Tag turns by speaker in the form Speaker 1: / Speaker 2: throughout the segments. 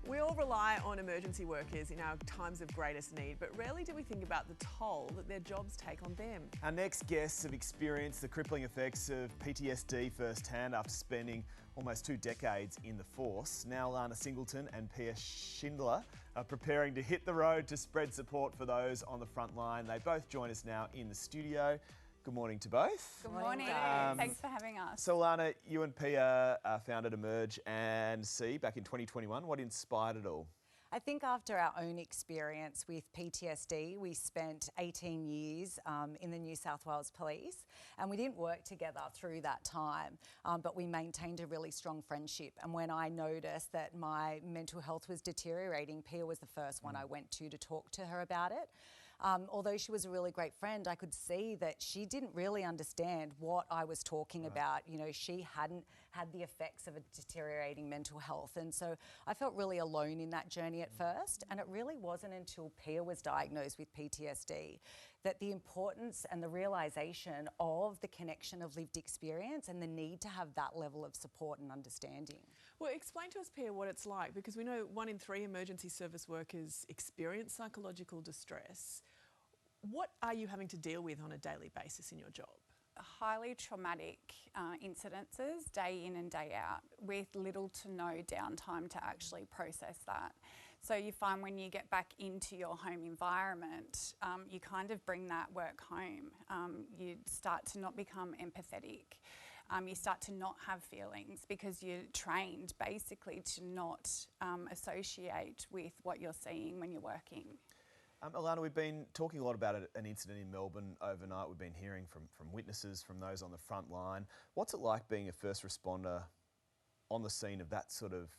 Speaker 1: We all rely on emergency workers in our times of greatest need, but rarely do we think about the toll that their jobs take on them.
Speaker 2: Our next guests have experienced the crippling effects of PTSD firsthand after spending almost 2 decades in the force. Now Lana Singleton and Pia Schindler are preparing to hit the road to spread support for those on the front line. They both join us now in the studio. Good morning to both.
Speaker 3: Good morning. Thanks for having us.
Speaker 2: So Lana, you and Pia founded Emerge and See back in 2021. What inspired it all?
Speaker 3: I think after our own experience with PTSD, we spent 18 years in the New South Wales Police, and we didn't work together through that time, but we maintained a really strong friendship. And when I noticed that my mental health was deteriorating, Pia was the first one I went to talk to her about it. Although she was a really great friend, I could see that she didn't really understand what I was talking about. You know, she hadn't had the effects of a deteriorating mental health. And so I felt really alone in that journey at first. And it really wasn't until Pia was diagnosed with PTSD that the importance and the realisation of the connection of lived experience and the need to have that level of support and understanding.
Speaker 1: Well, explain to us, Pia, what it's like, because we know 1 in 3 emergency service workers experience psychological distress. What are you having to deal with on a daily basis in your job?
Speaker 4: Highly traumatic incidences day in and day out with little to no downtime to actually process that. So you find when you get back into your home environment, you kind of bring that work home. You start to not become empathetic. You start to not have feelings because you're trained basically to not associate with what you're seeing when you're working.
Speaker 2: Alana, we've been talking a lot about an incident in Melbourne overnight. We've been hearing from witnesses, from those on the front line. What's it like being a first responder on the scene of that sort of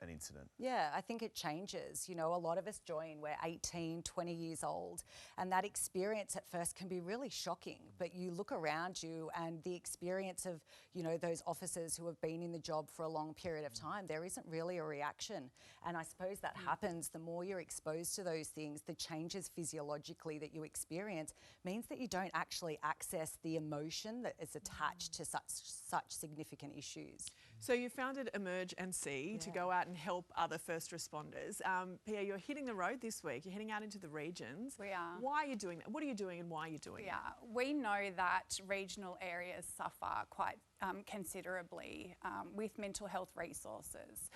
Speaker 2: an incident?
Speaker 3: Yeah, I think it changes. You know, a lot of us join, we're 18, 20 years old, and that experience at first can be really shocking. But you look around you and the experience of, you know, those officers who have been in the job for a long period of time, there isn't really a reaction. And I suppose that happens the more you're exposed to those things, the changes physiologically that you experience means that you don't actually access the emotion that is attached to such significant issues.
Speaker 1: So you founded Emerge and See to go out and help other first responders. Pia, you're hitting the road this week. You're heading out into the regions.
Speaker 4: We are.
Speaker 1: Why are you doing that? What are you doing and why are you doing it?
Speaker 4: Yeah, we know that regional areas suffer quite considerably with mental health resources.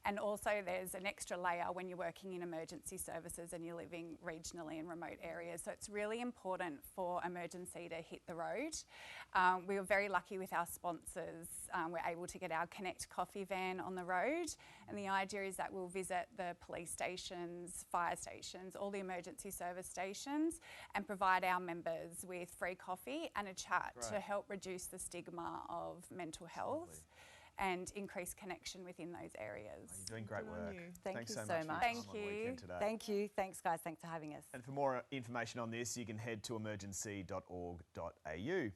Speaker 4: And also there's an extra layer when you're working in emergency services and you're living regionally in remote areas. So it's really important for Emergency to hit the road. We were very lucky with our sponsors. We're able to get our Connect coffee van on the road. And the idea is that we'll visit the police stations, fire stations, all the emergency service stations and provide our members with free coffee and a chat to help reduce the stigma of mental health and increase connection within those areas.
Speaker 2: You're doing great work.
Speaker 3: Thank
Speaker 2: Thanks
Speaker 3: you
Speaker 2: so
Speaker 3: so
Speaker 2: much.
Speaker 3: much.
Speaker 4: Thank you.
Speaker 3: Thank you. Thanks, guys. Thanks for having us.
Speaker 2: And for more information on this, you can head to emergency.org.au.